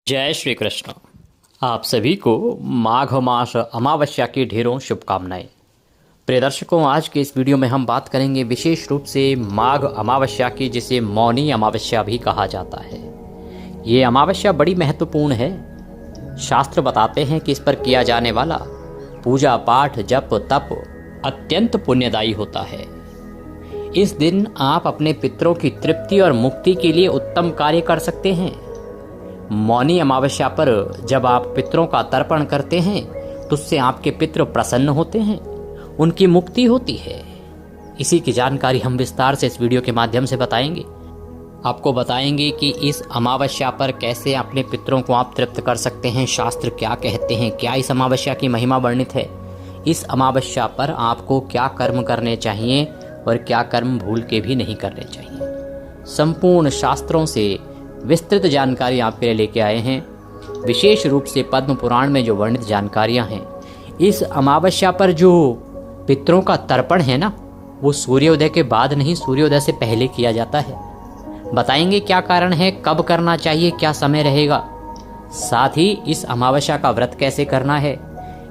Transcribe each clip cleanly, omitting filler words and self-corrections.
जय श्री कृष्ण। आप सभी को माघ मास अमावस्या की ढेरों शुभकामनाएं। प्रिय दर्शकों, आज के इस वीडियो में हम बात करेंगे विशेष रूप से माघ अमावस्या की, जिसे मौनी अमावस्या भी कहा जाता है। ये अमावस्या बड़ी महत्वपूर्ण है। शास्त्र बताते हैं कि इस पर किया जाने वाला पूजा पाठ जप तप अत्यंत पुण्यदायी होता है। इस दिन आप अपने पितरों की तृप्ति और मुक्ति के लिए उत्तम कार्य कर सकते हैं। मौनी अमावस्या पर जब आप पितरों का तर्पण करते हैं तो उससे आपके पितृ प्रसन्न होते हैं, उनकी मुक्ति होती है। इसी की जानकारी हम विस्तार से इस वीडियो के माध्यम से बताएंगे। आपको बताएंगे कि इस अमावस्या पर कैसे अपने पितरों को आप तृप्त कर सकते हैं, शास्त्र क्या कहते हैं, क्या इस अमावस्या की महिमा वर्णित है, इस अमावस्या पर आपको क्या कर्म करने चाहिए और क्या कर्म भूल के भी नहीं करने चाहिए। संपूर्ण शास्त्रों से विस्तृत जानकारी आपके लिए लेके आए हैं। विशेष रूप से पद्म पुराण में जो वर्णित जानकारियां हैं, इस अमावस्या पर जो पितरों का तर्पण है ना, वो सूर्योदय के बाद नहीं, सूर्योदय से पहले किया जाता है। बताएंगे क्या कारण है, कब करना चाहिए, क्या समय रहेगा, साथ ही इस अमावस्या का व्रत कैसे करना है,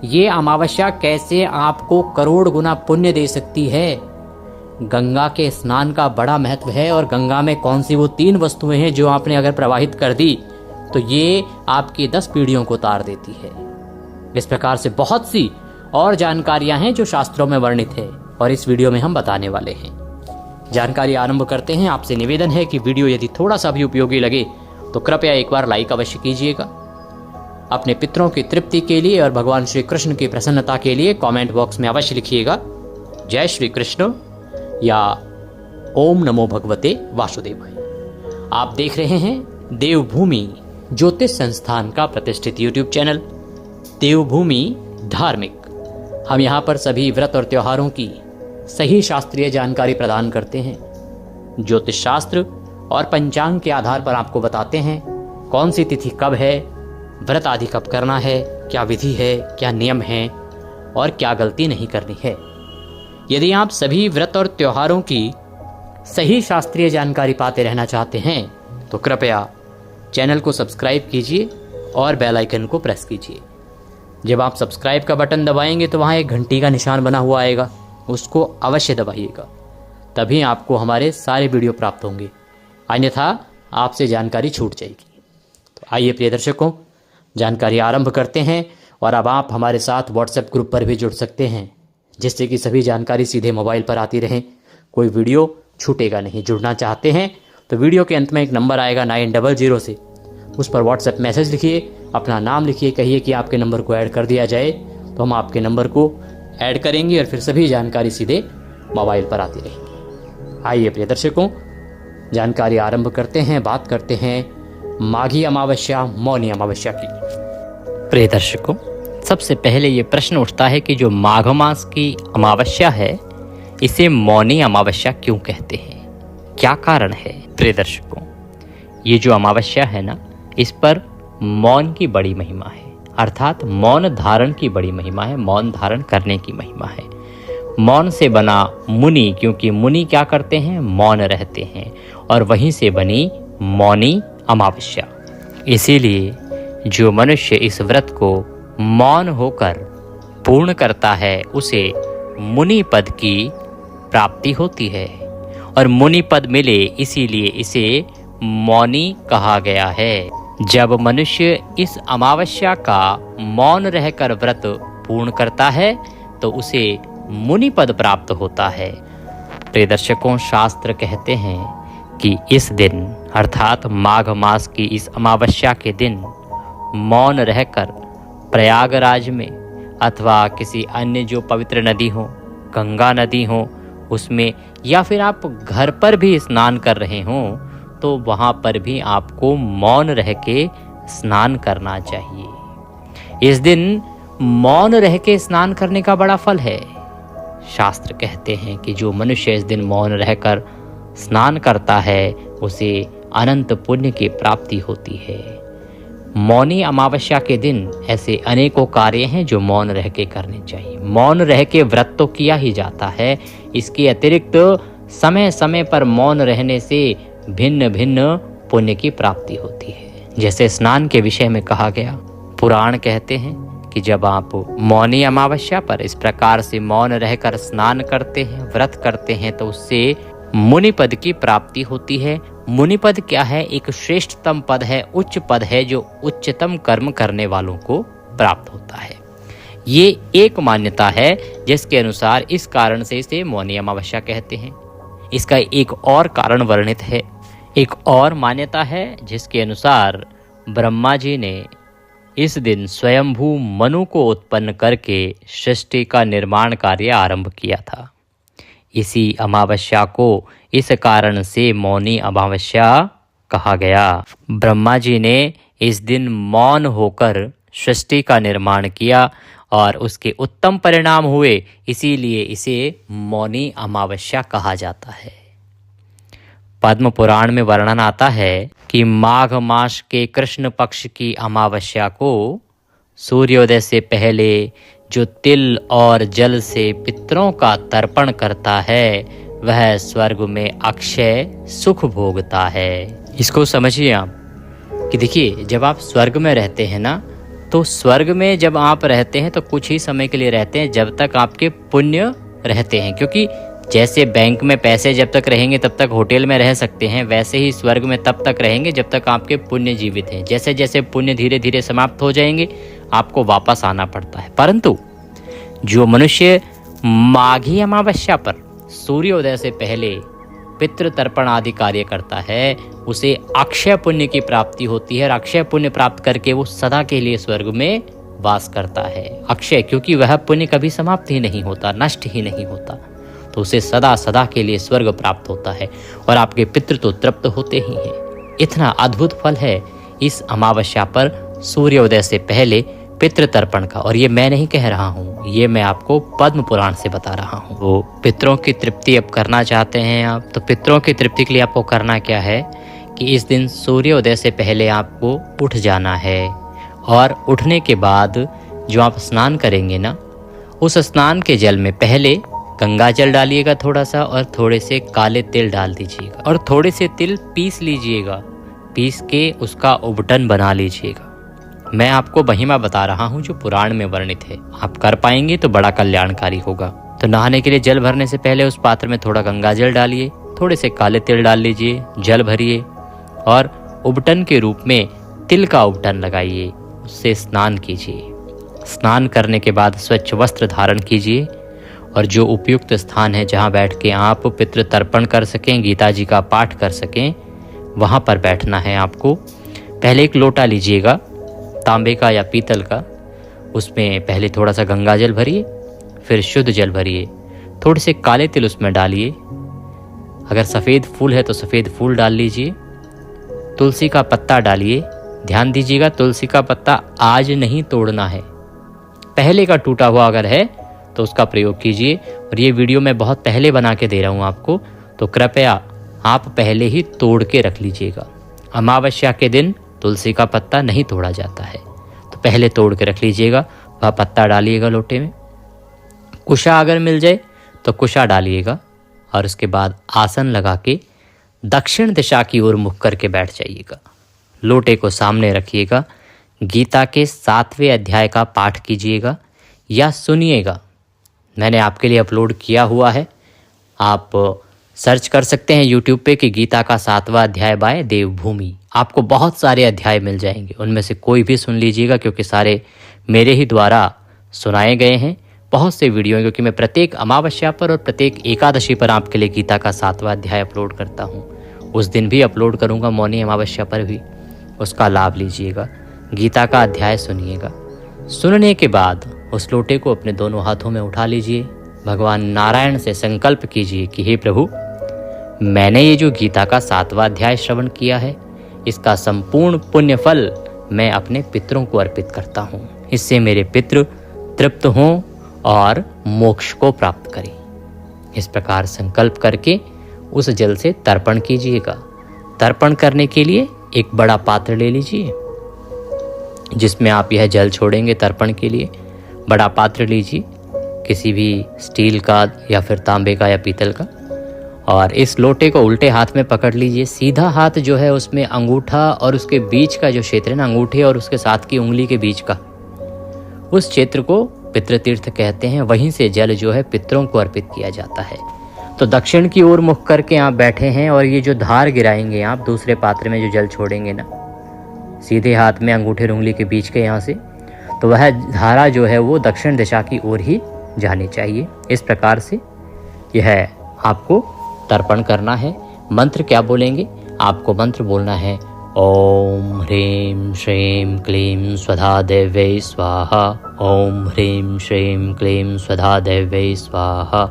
ये अमावस्या कैसे आपको करोड़ गुना पुण्य दे सकती है। गंगा के स्नान का बड़ा महत्व है और गंगा में कौन सी वो 3 वस्तुएं हैं जो आपने अगर प्रवाहित कर दी तो ये आपकी 10 पीढ़ियों को तार देती है। इस प्रकार से बहुत सी और जानकारियां हैं जो शास्त्रों में वर्णित है और इस वीडियो में हम बताने वाले हैं। जानकारी आरंभ करते हैं। आपसे निवेदन है कि वीडियो यदि थोड़ा सा भी उपयोगी लगे तो कृपया एक बार लाइक अवश्य कीजिएगा। अपने पितरों की तृप्ति के लिए और भगवान श्री कृष्ण की प्रसन्नता के लिए कमेंट बॉक्स में अवश्य लिखिएगा जय श्री कृष्ण या ओम नमो भगवते वासुदेवाय। आप देख रहे हैं देवभूमि ज्योतिष संस्थान का प्रतिष्ठित यूट्यूब चैनल देवभूमि धार्मिक। हम यहाँ पर सभी व्रत और त्योहारों की सही शास्त्रीय जानकारी प्रदान करते हैं। ज्योतिष शास्त्र और पंचांग के आधार पर आपको बताते हैं कौन सी तिथि कब है, व्रत आदि कब करना है, क्या विधि है, क्या नियम है और क्या गलती नहीं करनी है। यदि आप सभी व्रत और त्योहारों की सही शास्त्रीय जानकारी पाते रहना चाहते हैं तो कृपया चैनल को सब्सक्राइब कीजिए और बेल आइकन को प्रेस कीजिए। जब आप सब्सक्राइब का बटन दबाएंगे तो वहाँ एक घंटी का निशान बना हुआ आएगा, उसको अवश्य दबाइएगा, तभी आपको हमारे सारे वीडियो प्राप्त होंगे, अन्यथा आपसे जानकारी छूट जाएगी। तो आइए प्रिय दर्शकों, जानकारी आरंभ करते हैं। और अब आप हमारे साथ व्हाट्सएप ग्रुप पर भी जुड़ सकते हैं, जिससे कि सभी जानकारी सीधे मोबाइल पर आती रहे, कोई वीडियो छूटेगा नहीं। जुड़ना चाहते हैं तो वीडियो के अंत में एक नंबर आएगा 900 से, उस पर व्हाट्सएप मैसेज लिखिए, अपना नाम लिखिए, कहिए कि आपके नंबर को ऐड कर दिया जाए, तो हम आपके नंबर को ऐड करेंगे और फिर सभी जानकारी सीधे मोबाइल पर आती रहेगी। आइए प्रिय दर्शकों, जानकारी आरंभ करते हैं। बात करते हैं माघी अमावस्या, मौनी अमावस्या की। प्रिय दर्शकों, सबसे पहले ये प्रश्न उठता है कि जो माघ मास की अमावस्या है, इसे मौनी अमावस्या क्यों कहते हैं, क्या कारण है। प्रिय दर्शकों, ये जो अमावस्या है ना, इस पर मौन की बड़ी महिमा है, अर्थात मौन धारण की बड़ी महिमा है, मौन धारण करने की महिमा है। मौन से बना मुनि, क्योंकि मुनि क्या करते हैं, मौन रहते हैं, और वहीं से बनी मौनी अमावस्या। इसीलिए जो मनुष्य इस व्रत को मौन होकर पूर्ण करता है उसे मुनि पद की प्राप्ति होती है, और मुनि पद मिले इसीलिए इसे मौनी कहा गया है। जब मनुष्य इस अमावस्या का मौन रहकर व्रत पूर्ण करता है तो उसे मुनि पद प्राप्त होता है। प्रिय दर्शकों, शास्त्र कहते हैं कि इस दिन अर्थात माघ मास की इस अमावस्या के दिन मौन रहकर प्रयागराज में अथवा किसी अन्य जो पवित्र नदी हो, गंगा नदी हो, उसमें, या फिर आप घर पर भी स्नान कर रहे हों तो वहाँ पर भी आपको मौन रह के स्नान करना चाहिए। इस दिन मौन रह के स्नान करने का बड़ा फल है। शास्त्र कहते हैं कि जो मनुष्य इस दिन मौन रहकर स्नान करता है उसे अनंत पुण्य की प्राप्ति होती है। मौनी अमावस्या के दिन ऐसे अनेकों कार्य हैं जो मौन रह के करने चाहिए। मौन रह के व्रत तो किया ही जाता है, इसके अतिरिक्त समय समय पर मौन रहने से भिन्न भिन्न पुण्य की प्राप्ति होती है। जैसे स्नान के विषय में कहा गया, पुराण कहते हैं कि जब आप मौनी अमावस्या पर इस प्रकार से मौन रहकर स्नान करते हैं, व्रत करते हैं, तो उससे मुनिपद की प्राप्ति होती है। मुनिपद क्या है? एक श्रेष्ठतम पद है, उच्च पद है, जो उच्चतम कर्म करने वालों को प्राप्त होता है। ये एक मान्यता है जिसके अनुसार इस कारण से इसे मौनी अमावस्या कहते हैं। इसका एक और कारण वर्णित है। एक और मान्यता है जिसके अनुसार ब्रह्मा जी ने इस दिन स्वयंभू मनु को उत्पन्न करके सृष्टि का निर्माण कार्य आरंभ किया था। इसी अमावस्या को इस कारण से मौनी अमावस्या कहा गया। ब्रह्मा जी ने इस दिन मौन होकर सृष्टि का निर्माण किया और उसके उत्तम परिणाम हुए, इसीलिए इसे मौनी अमावस्या कहा जाता है। पद्म पुराण में वर्णन आता है कि माघ मास के कृष्ण पक्ष की अमावस्या को सूर्योदय से पहले जो तिल और जल से पितरों का तर्पण करता है, वह स्वर्ग में अक्षय सुख भोगता है। इसको समझिए आप कि देखिए, जब आप स्वर्ग में रहते हैं ना, तो स्वर्ग में जब आप रहते हैं तो कुछ ही समय के लिए रहते हैं, जब तक आपके पुण्य रहते हैं। क्योंकि जैसे बैंक में पैसे जब तक रहेंगे तब तक होटल में रह सकते हैं, वैसे ही स्वर्ग में तब तक रहेंगे जब तक आपके पुण्य जीवित हैं। जैसे जैसे पुण्य धीरे धीरे समाप्त हो जाएंगे, आपको वापस आना पड़ता है। परंतु जो मनुष्य माघी अमावस्या पर सूर्योदय से पहले पितृ तर्पण आदि कार्य करता है, उसे अक्षय पुण्य की प्राप्ति होती है और अक्षय पुण्य प्राप्त करके वो सदा के लिए स्वर्ग में वास करता है। अक्षय, क्योंकि वह पुण्य कभी समाप्त ही नहीं होता, नष्ट ही नहीं होता, तो उसे सदा सदा के लिए स्वर्ग प्राप्त होता है और आपके पितृ तो तृप्त होते ही हैं। इतना अद्भुत फल है इस अमावस्या पर सूर्योदय से पहले पितृ तर्पण का। और ये मैं नहीं कह रहा हूँ, ये मैं आपको पद्म पुराण से बता रहा हूँ। वो पितरों की तृप्ति अब करना चाहते हैं आप, तो पितरों की तृप्ति के लिए आपको करना क्या है कि इस दिन सूर्योदय से पहले आपको उठ जाना है और उठने के बाद जो आप स्नान करेंगे ना, उस स्नान के जल में पहले गंगा जल डालिएगा थोड़ा सा, और थोड़े से काले तिल डाल दीजिएगा और थोड़े से तिल पीस लीजिएगा, पीस के उसका उबटन बना लीजिएगा। मैं आपको महिमा बता रहा हूँ जो पुराण में वर्णित है, आप कर पाएंगे तो बड़ा कल्याणकारी होगा। तो नहाने के लिए जल भरने से पहले उस पात्र में थोड़ा गंगा जल डालिए, थोड़े से काले तिल डाल लीजिए, जल भरिए और उबटन के रूप में तिल का उबटन लगाइए, उससे स्नान कीजिए। स्नान करने के बाद स्वच्छ वस्त्र धारण कीजिए और जो उपयुक्त स्थान है जहाँ बैठ के आप पितृ तर्पण कर सकें, गीता जी का पाठ कर सकें, वहाँ पर बैठना है आपको। पहले एक लोटा लीजिएगा, तांबे का या पीतल का, उसमें पहले थोड़ा सा गंगा जल भरिए, फिर शुद्ध जल भरिए, थोड़े से काले तिल उसमें डालिए। अगर सफ़ेद फूल है तो सफ़ेद फूल डाल लीजिए, तुलसी का पत्ता डालिए। ध्यान दीजिएगा, तुलसी का पत्ता आज नहीं तोड़ना है, पहले का टूटा हुआ अगर है तो उसका प्रयोग कीजिए। और ये वीडियो मैं बहुत पहले बना के दे रहा हूँ आपको, तो कृपया आप पहले ही तोड़ के रख लीजिएगा। अमावस्या के दिन तुलसी का पत्ता नहीं तोड़ा जाता है, तो पहले तोड़ के रख लीजिएगा। वह पत्ता डालिएगा लोटे में। कुशा अगर मिल जाए तो कुशा डालिएगा और उसके बाद आसन लगा के दक्षिण दिशा की ओर मुख करके बैठ जाइएगा। लोटे को सामने रखिएगा, गीता के 7वें अध्याय का पाठ कीजिएगा या सुनिएगा। मैंने आपके लिए अपलोड किया हुआ है, आप सर्च कर सकते हैं यूट्यूब पे कि गीता का 7वां अध्याय बाय देवभूमि। आपको बहुत सारे अध्याय मिल जाएंगे, उनमें से कोई भी सुन लीजिएगा, क्योंकि सारे मेरे ही द्वारा सुनाए गए हैं। बहुत से वीडियो हैं, क्योंकि मैं प्रत्येक अमावस्या पर और प्रत्येक एकादशी पर आपके लिए गीता का 7वां अध्याय अपलोड करता हूँ। उस दिन भी अपलोड करूँगा, मौनी अमावस्या पर भी, उसका लाभ लीजिएगा। गीता का अध्याय सुनिएगा। सुनने के बाद उस लोटे को अपने दोनों हाथों में उठा लीजिए। भगवान नारायण से संकल्प कीजिए कि हे प्रभु, मैंने ये जो गीता का 7वां अध्याय श्रवण किया है, इसका संपूर्ण पुण्य फल मैं अपने पितरों को अर्पित करता हूँ। इससे मेरे पितृ तृप्त हों और मोक्ष को प्राप्त करें। इस प्रकार संकल्प करके उस जल से तर्पण कीजिएगा। तर्पण करने के लिए एक बड़ा पात्र ले लीजिए जिसमें आप यह जल छोड़ेंगे। तर्पण के लिए बड़ा पात्र लीजिए, किसी भी स्टील का या फिर तांबे का या पीतल का, और इस लोटे को उल्टे हाथ में पकड़ लीजिए। सीधा हाथ जो है उसमें अंगूठा और उसके बीच का जो क्षेत्र है ना, अंगूठे और उसके साथ की उंगली के बीच का, उस क्षेत्र को पितृतीर्थ कहते हैं। वहीं से जल जो है पितरों को अर्पित किया जाता है। तो दक्षिण की ओर मुख करके आप बैठे हैं और ये जो धार गिराएंगे आप दूसरे पात्र में, जो जल छोड़ेंगे ना सीधे हाथ में अंगूठे और उंगली के बीच के यहाँ से, तो वह धारा जो है वो दक्षिण दिशा की ओर ही जानी चाहिए। इस प्रकार से यह आपको तर्पण करना है। मंत्र क्या बोलेंगे? आपको मंत्र बोलना है ओम ह्रीं श्रीं क्लीं स्वधा देव्यै स्वाहा। ओम ह्रीं श्रीं क्लीं स्वधा देव्यै स्वाहा।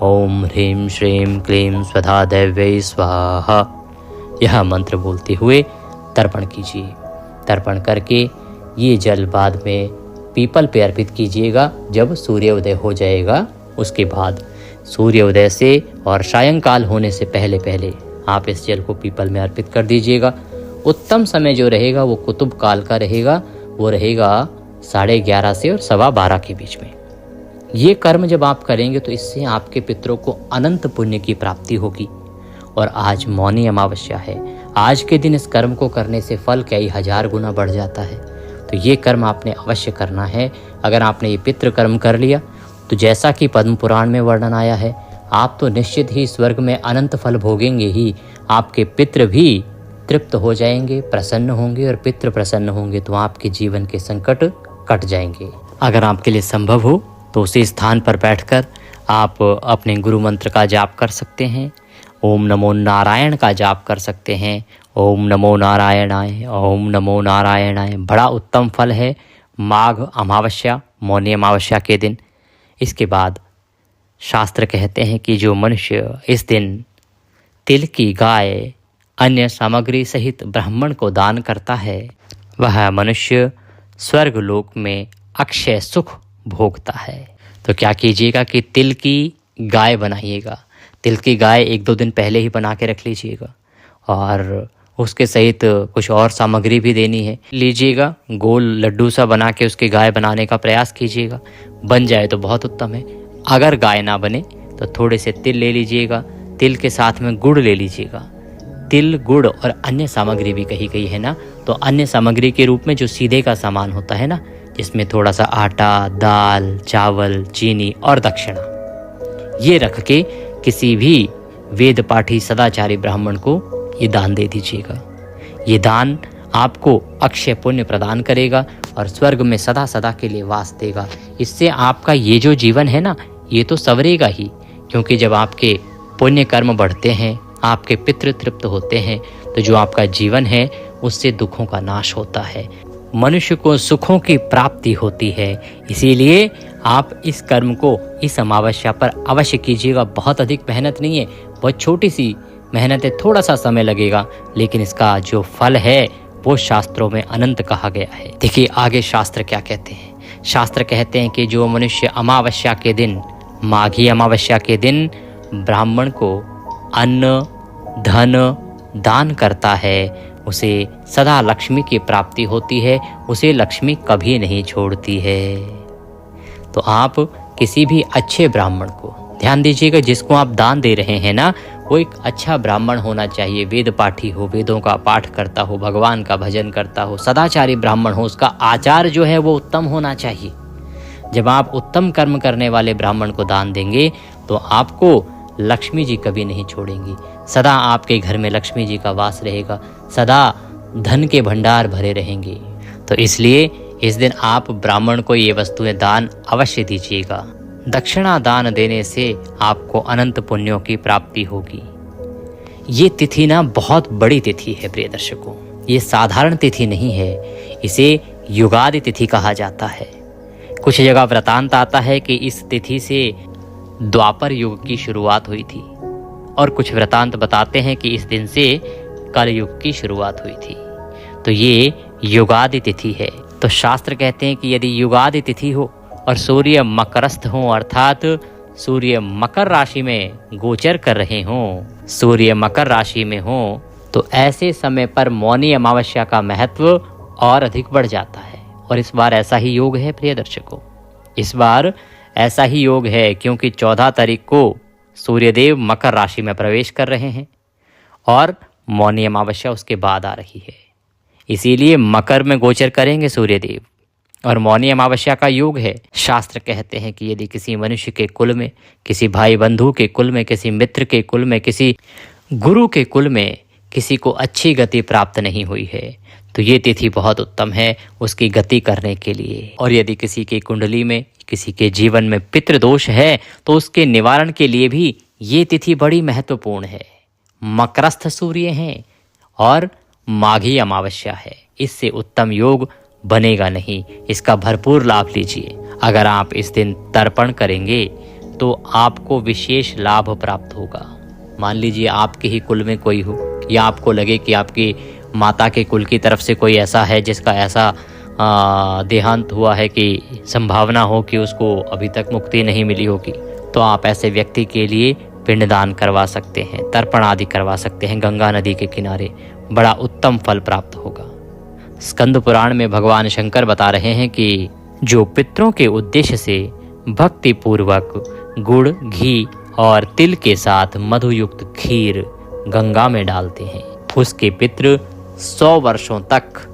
ओम ह्रीं श्रीं क्लीं स्वधा देव्यै स्वाहा। यह मंत्र बोलते हुए तर्पण कीजिए। तर्पण करके ये जल बाद में पीपल पे अर्पित कीजिएगा जब सूर्योदय हो जाएगा। उसके बाद सूर्योदय से और सायंकाल होने से पहले पहले आप इस जल को पीपल में अर्पित कर दीजिएगा। उत्तम समय जो रहेगा वो कुतुब काल का रहेगा, वो रहेगा 11:30 से और 12:15 के बीच में। ये कर्म जब आप करेंगे तो इससे आपके पितरों को अनंत पुण्य की प्राप्ति होगी। और आज मौनी अमावस्या है। आज के दिन इस कर्म को करने से फल कई हजार गुना बढ़ जाता है। तो ये कर्म आपने अवश्य करना है। अगर आपने ये पितृ कर्म कर लिया तो जैसा कि पद्म पुराण में वर्णन आया है, आप तो निश्चित ही स्वर्ग में अनंत फल भोगेंगे ही। आपके पितृ भी तृप्त हो जाएंगे, प्रसन्न होंगे, और पितृ प्रसन्न होंगे तो आपके जीवन के संकट कट जाएंगे। अगर आपके लिए संभव हो तो उसी स्थान पर बैठकर आप अपने गुरु मंत्र का जाप कर सकते हैं। ओम नमो नारायण का जाप कर सकते हैं। ओम नमो नारायणाय, ओम नमो नारायणाय। बड़ा उत्तम फल है माघ अमावस्या, मौनी अमावस्या के दिन। इसके बाद शास्त्र कहते हैं कि जो मनुष्य इस दिन तिल की गाय अन्य सामग्री सहित ब्राह्मण को दान करता है, वह मनुष्य स्वर्ग लोक में अक्षय सुख भोगता है। तो क्या कीजिएगा कि तिल की गाय बनाइएगा। तिल की गाय 1-2 दिन पहले ही बना के रख लीजिएगा और उसके सहित कुछ और सामग्री भी देनी है, लीजिएगा। गोल लड्डू सा बना के उसकी गाय बनाने का प्रयास कीजिएगा। बन जाए तो बहुत उत्तम है। अगर गाय ना बने तो थोड़े से तिल ले लीजिएगा। तिल के साथ में गुड़ ले लीजिएगा। तिल, गुड़ और अन्य सामग्री भी कही गई है ना, तो अन्य सामग्री के रूप में जो सीधे का सामान होता है ना, जिसमें थोड़ा सा आटा, दाल, चावल, चीनी और दक्षिणा, ये रख के किसी भी वेद पाठी सदाचारी ब्राह्मण को ये दान दे दीजिएगा। ये दान आपको अक्षय पुण्य प्रदान करेगा और स्वर्ग में सदा सदा के लिए वास देगा। इससे आपका ये जो जीवन है ना, ये तो संवरेगा ही, क्योंकि जब आपके पुण्य कर्म बढ़ते हैं, आपके पितृ तृप्त होते हैं, तो जो आपका जीवन है उससे दुखों का नाश होता है, मनुष्य को सुखों की प्राप्ति होती है। इसीलिए आप इस कर्म को इस अमावस्या पर अवश्य कीजिएगा। बहुत अधिक मेहनत नहीं है, बहुत छोटी सी मेहनत है, थोड़ा सा समय लगेगा, लेकिन इसका जो फल है वो शास्त्रों में अनंत कहा गया है। देखिए आगे शास्त्र क्या कहते हैं। शास्त्र कहते हैं कि जो मनुष्य अमावस्या के दिन, माघी अमावस्या के दिन ब्राह्मण को अन्न, धन दान करता है, उसे सदा लक्ष्मी की प्राप्ति होती है, उसे लक्ष्मी कभी नहीं छोड़ती है। तो आप किसी भी अच्छे ब्राह्मण को, ध्यान दीजिएगा, जिसको आप दान दे रहे हैं ना, वो एक अच्छा ब्राह्मण होना चाहिए। वेद पाठी हो, वेदों का पाठ करता हो, भगवान का भजन करता हो, सदाचारी ब्राह्मण हो, उसका आचार जो है वो उत्तम होना चाहिए। जब आप उत्तम कर्म करने वाले ब्राह्मण को दान देंगे तो आपको लक्ष्मी जी कभी नहीं छोड़ेंगी। सदा आपके घर में लक्ष्मी जी का वास रहेगा, सदा धन के भंडार भरे रहेंगे। तो इसलिए इस दिन आप ब्राह्मण को ये वस्तुएं दान अवश्य दीजिएगा। दक्षिणा दान देने से आपको अनंत पुण्यों की प्राप्ति होगी। ये तिथि ना बहुत बड़ी तिथि है प्रिय दर्शकों, ये साधारण तिथि नहीं है, इसे युगादि तिथि कहा जाता है। कुछ जगह वृतांत आता है कि इस तिथि से द्वापर युग की शुरुआत हुई थी, और कुछ वृतांत बताते हैं कि इस दिन से कल युग की शुरुआत हुई थी। तो ये युगादि तिथि है। तो शास्त्र कहते हैं कि यदि युगादि तिथि हो और सूर्य मकरस्थ हो, अर्थात सूर्य मकर राशि में गोचर कर रहे हों, सूर्य मकर राशि में हो, तो ऐसे समय पर मौनी अमावस्या का महत्व और अधिक बढ़ जाता है। और इस बार ऐसा ही योग है प्रिय दर्शकों, इस बार ऐसा ही योग है, क्योंकि 14 तारीख को सूर्यदेव मकर राशि में प्रवेश कर रहे हैं और मौनी अमावस्या उसके बाद आ रही है। इसीलिए मकर में गोचर करेंगे सूर्यदेव और मौनी अमावस्या का योग है। शास्त्र कहते हैं कि यदि किसी मनुष्य के कुल में, किसी भाई बंधु के कुल में, किसी मित्र के कुल में, किसी गुरु के कुल में किसी को अच्छी गति प्राप्त नहीं हुई है तो ये तिथि बहुत उत्तम है उसकी गति करने के लिए। और यदि किसी की कुंडली में, किसी के जीवन में पितृदोष है तो उसके निवारण के लिए भी ये तिथि बड़ी महत्वपूर्ण है। मकरस्थ सूर्य हैं और माघी अमावस्या है, इससे उत्तम योग बनेगा नहीं। इसका भरपूर लाभ लीजिए। अगर आप इस दिन तर्पण करेंगे तो आपको विशेष लाभ प्राप्त होगा। मान लीजिए आपके ही कुल में कोई हो या आपको लगे कि आपकी माता के कुल की तरफ से कोई ऐसा है जिसका ऐसा देहांत हुआ है कि संभावना हो कि उसको अभी तक मुक्ति नहीं मिली होगी, तो आप ऐसे व्यक्ति के लिए पिंडदान करवा सकते हैं, तर्पण आदि करवा सकते हैं गंगा नदी के किनारे। बड़ा उत्तम फल प्राप्त होगा। स्कंद पुराण में भगवान शंकर बता रहे हैं कि जो पितरों के उद्देश्य से भक्ति पूर्वक गुड़, घी और तिल के साथ मधुयुक्त खीर गंगा में डालते हैं उसके पितृ 100 वर्षों तक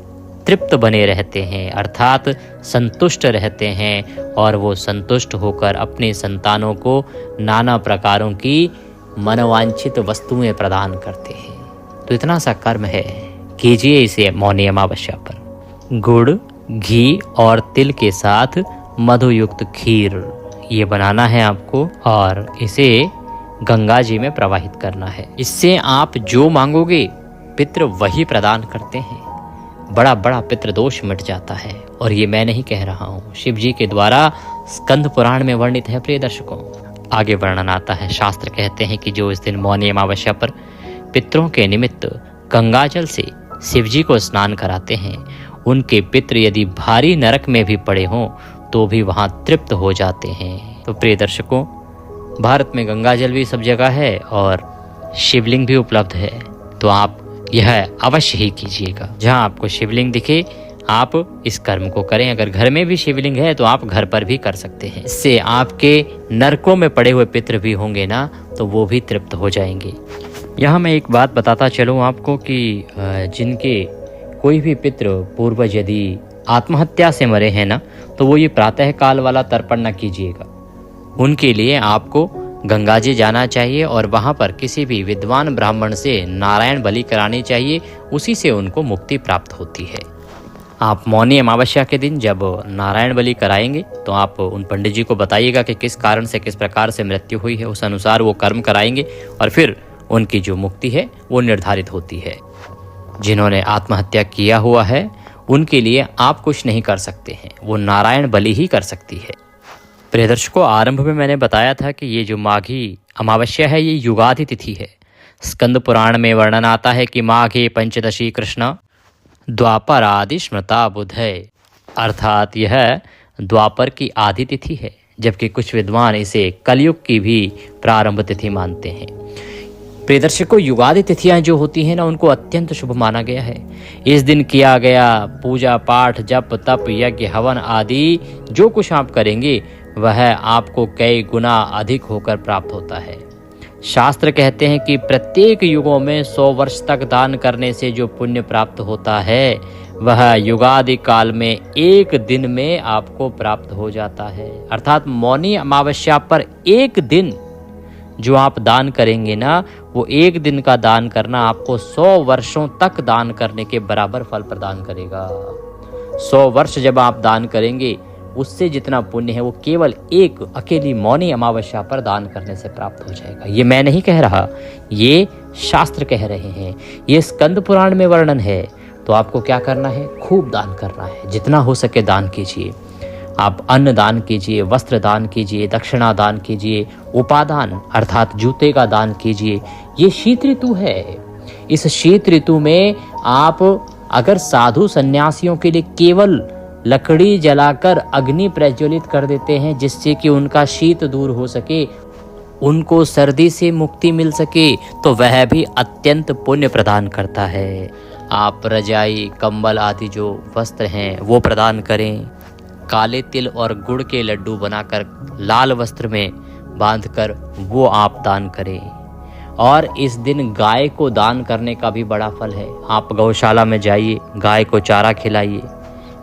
तृप्त बने रहते हैं, अर्थात संतुष्ट रहते हैं और वो संतुष्ट होकर अपने संतानों को नाना प्रकारों की मनोवांछित वस्तुएं प्रदान करते हैं। तो इतना सा कर्म है, कीजिए इसे मौनी अमावस्या पर। गुड़, घी और तिल के साथ मधुयुक्त खीर ये बनाना है आपको और इसे गंगा जी में प्रवाहित करना है। इससे आप जो मांगोगे पितृ वही प्रदान करते हैं। बड़ा बड़ा पितृदोष मिट जाता है। और ये मैं नहीं कह रहा हूँ, शिव जी के द्वारा स्कंद पुराण में वर्णित है प्रिय दर्शकों। आगे वर्णन आता है। शास्त्र कहते हैं कि जो इस दिन मौनी अमावस्या पर पितरों के निमित्त गंगाजल से शिव जी को स्नान कराते हैं, उनके पितृ यदि भारी नरक में भी पड़े हों तो भी वहाँ तृप्त हो जाते हैं। तो प्रिय दर्शकों, भारत में गंगाजल भी सब जगह है और शिवलिंग भी उपलब्ध है, तो आप यह अवश्य ही कीजिएगा। जहाँ आपको शिवलिंग दिखे आप इस कर्म को करें। अगर घर में भी शिवलिंग है तो आप घर पर भी कर सकते हैं। इससे आपके नरकों में पड़े हुए पितृ भी होंगे ना, तो वो भी तृप्त हो जाएंगे। यहाँ मैं एक बात बताता चलूँ आपको कि जिनके कोई भी पितृ पूर्वज यदि आत्महत्या से मरे हैं ना, तो वो ये प्रातः काल वाला तर्पण न कीजिएगा। उनके लिए आपको गंगा जी जाना चाहिए और वहाँ पर किसी भी विद्वान ब्राह्मण से नारायण बलि करानी चाहिए, उसी से उनको मुक्ति प्राप्त होती है। आप मौनी अमावस्या के दिन जब नारायण बलि कराएंगे तो आप उन पंडित जी को बताइएगा कि किस कारण से, किस प्रकार से मृत्यु हुई है, उस अनुसार वो कर्म कराएंगे और फिर उनकी जो मुक्ति है वो निर्धारित होती है। जिन्होंने आत्महत्या किया हुआ है उनके लिए आप कुछ नहीं कर सकते हैं, वो नारायण बलि ही कर सकती है। प्रिय दर्शकों, आरंभ में मैंने बताया था कि ये जो माघी अमावस्या है ये युगादि तिथि है। स्कंद पुराण में वर्णन आता है कि माघे पंचदशी कृष्ण द्वापर आदि स्मृता बुधय, अर्थात यह द्वापर की आदि तिथि है, जबकि कुछ विद्वान इसे कलयुग की भी प्रारंभ तिथि मानते हैं। प्रिय दर्शकों, युगादि तिथियां जो होती हैं ना, उनको अत्यंत शुभ माना गया है। इस दिन किया गया पूजा पाठ, जप तप, यज्ञ हवन आदि जो कुछ आप करेंगे वह आपको कई गुना अधिक होकर प्राप्त होता है। शास्त्र कहते हैं कि प्रत्येक युगों में 100 वर्ष तक दान करने से जो पुण्य प्राप्त होता है वह युगादि काल में एक दिन में आपको प्राप्त हो जाता है। अर्थात मौनी अमावस्या पर एक दिन जो आप दान करेंगे ना, वो एक दिन का दान करना आपको 100 वर्षों तक दान करने के बराबर फल प्रदान करेगा। 100 वर्ष जब आप दान करेंगे उससे जितना पुण्य है वो केवल एक अकेली मौनी अमावस्या पर दान करने से प्राप्त हो जाएगा। ये मैं नहीं कह रहा, ये शास्त्र कह रहे हैं, ये स्कंद पुराण में वर्णन है। तो आपको क्या करना है? खूब दान करना है, जितना हो सके दान कीजिए। आप अन्न दान कीजिए, वस्त्र दान कीजिए, दक्षिणा दान कीजिए, उपादान अर्थात जूते का दान कीजिए। ये शीत ऋतु है। इस शीत ऋतु में आप अगर साधु सन्यासियों के लिए केवल लकड़ी जलाकर अग्नि प्रज्वलित कर देते हैं जिससे कि उनका शीत दूर हो सके, उनको सर्दी से मुक्ति मिल सके, तो वह भी अत्यंत पुण्य प्रदान करता है। आप रजाई, कंबल आदि जो वस्त्र हैं वो प्रदान करें। काले तिल और गुड़ के लड्डू बनाकर लाल वस्त्र में बांधकर वो आप दान करें। और इस दिन गाय को दान करने का भी बड़ा फल है। आप गौशाला में जाइए, गाय को चारा खिलाइए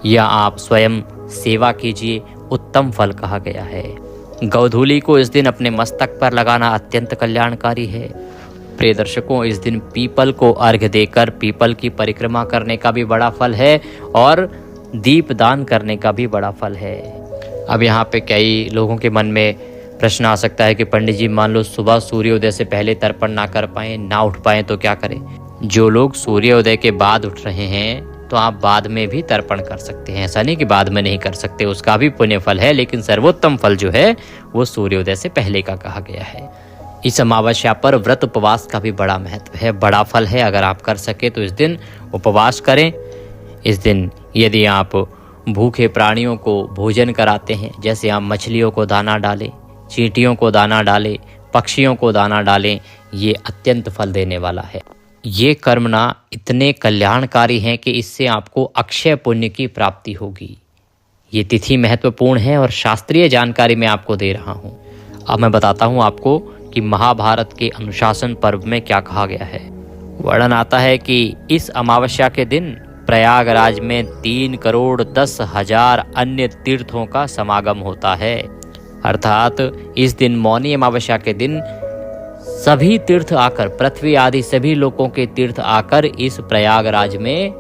या आप स्वयं सेवा कीजिए, उत्तम फल कहा गया है। गोधूली को इस दिन अपने मस्तक पर लगाना अत्यंत कल्याणकारी है। प्रिय दर्शकों, इस दिन पीपल को अर्घ्य देकर पीपल की परिक्रमा करने का भी बड़ा फल है और दीप दान करने का भी बड़ा फल है। अब यहाँ पे कई लोगों के मन में प्रश्न आ सकता है कि पंडित जी, मान लो सुबह सूर्योदय से पहले तर्पण ना कर पाए, ना उठ पाए तो क्या करें? जो लोग सूर्योदय के बाद उठ रहे हैं तो आप बाद में भी तर्पण कर सकते हैं। ऐसा नहीं कि बाद में नहीं कर सकते, उसका भी पुण्य फल है, लेकिन सर्वोत्तम फल जो है वो सूर्योदय से पहले का कहा गया है। इस अमावस्या पर व्रत उपवास का भी बड़ा महत्व है, बड़ा फल है। अगर आप कर सके तो इस दिन उपवास करें। इस दिन यदि आप भूखे प्राणियों को भोजन कराते हैं, जैसे आप मछलियों को दाना डालें, चींटियों को दाना डालें, पक्षियों को दाना डालें, ये अत्यंत फल देने वाला है। ये कर्म ना इतने कल्याणकारी हैं कि इससे आपको अक्षय पुण्य की प्राप्ति होगी। ये तिथि महत्वपूर्ण है और शास्त्रीय जानकारी मैं आपको दे रहा हूँ। अब मैं बताता हूँ आपको कि महाभारत के अनुशासन पर्व में क्या कहा गया है। वर्णन आता है कि इस अमावस्या के दिन प्रयागराज में 3,10,000 अन्य तीर्थों का समागम होता है। अर्थात इस दिन मौनी अमावस्या के दिन सभी तीर्थ आकर, पृथ्वी आदि सभी लोगों के तीर्थ आकर इस प्रयागराज में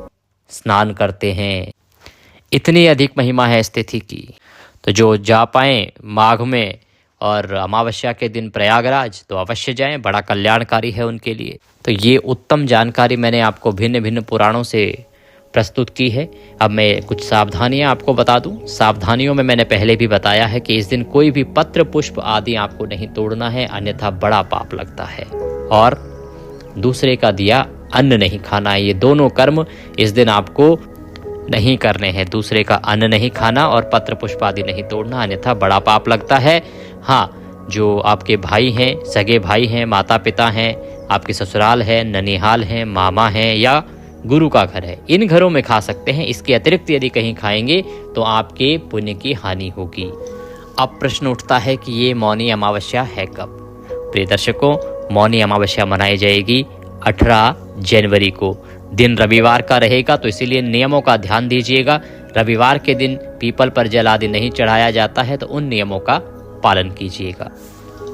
स्नान करते हैं। इतनी अधिक महिमा है इस तिथि की। तो जो जा पाएं माघ में और अमावस्या के दिन प्रयागराज, तो अवश्य जाएं, बड़ा कल्याणकारी है उनके लिए। तो ये उत्तम जानकारी मैंने आपको भिन्न भिन्न पुराणों से प्रस्तुत की है। अब मैं कुछ सावधानियां आपको बता दूं। सावधानियों में मैंने पहले भी बताया है कि इस दिन कोई भी पत्र पुष्प आदि आपको नहीं तोड़ना है, अन्यथा बड़ा पाप लगता है। और दूसरे का दिया अन्न नहीं खाना है। ये दोनों कर्म इस दिन आपको नहीं करने हैं। दूसरे का अन्न नहीं खाना और पत्र पुष्प आदि नहीं तोड़ना, अन्यथा बड़ा पाप लगता है। हाँ, जो आपके भाई हैं, सगे भाई हैं, माता पिता हैं, आपके ससुराल है, ननिहाल हैं, मामा हैं या गुरु का घर है, इन घरों में खा सकते हैं। इसके अतिरिक्त यदि कहीं खाएंगे तो आपके पुण्य की हानि होगी। अब प्रश्न उठता है कि ये मौनी अमावस्या है कब? प्रिय दर्शकों, मौनी अमावस्या मनाई जाएगी 18 जनवरी को। दिन रविवार का रहेगा, तो इसीलिए नियमों का ध्यान दीजिएगा। रविवार के दिन पीपल पर जल आदि नहीं चढ़ाया जाता है, तो उन नियमों का पालन कीजिएगा।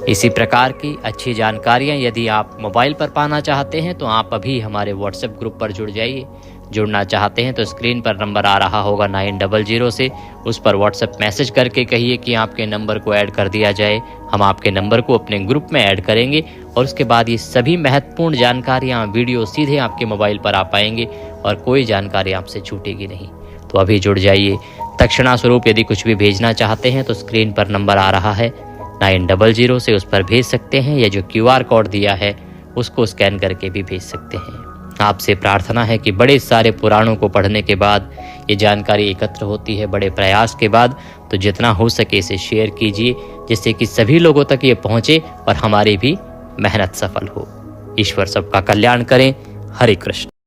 इसी प्रकार की अच्छी जानकारियाँ यदि आप मोबाइल पर पाना चाहते हैं तो आप अभी हमारे व्हाट्सएप ग्रुप पर जुड़ जाइए। जुड़ना चाहते हैं तो स्क्रीन पर नंबर आ रहा होगा 900 से, उस पर व्हाट्सएप मैसेज करके कहिए कि आपके नंबर को ऐड कर दिया जाए। हम आपके नंबर को अपने ग्रुप में ऐड करेंगे और उसके बाद ये सभी महत्वपूर्ण जानकारियाँ, वीडियो सीधे आपके मोबाइल पर आ पाएंगे और कोई जानकारी आपसे छूटेगी नहीं। तो अभी जुड़ जाइए। दक्षिणा स्वरूप यदि कुछ भी भेजना चाहते हैं तो स्क्रीन पर नंबर आ रहा है 900 से, उस पर भेज सकते हैं, या जो QR कोड दिया है उसको स्कैन करके भी भेज सकते हैं। आपसे प्रार्थना है कि बड़े सारे पुराणों को पढ़ने के बाद ये जानकारी एकत्र होती है, बड़े प्रयास के बाद, तो जितना हो सके इसे शेयर कीजिए, जिससे कि सभी लोगों तक ये पहुँचे और हमारी भी मेहनत सफल हो। ईश्वर सबका कल्याण करें। हरे कृष्ण।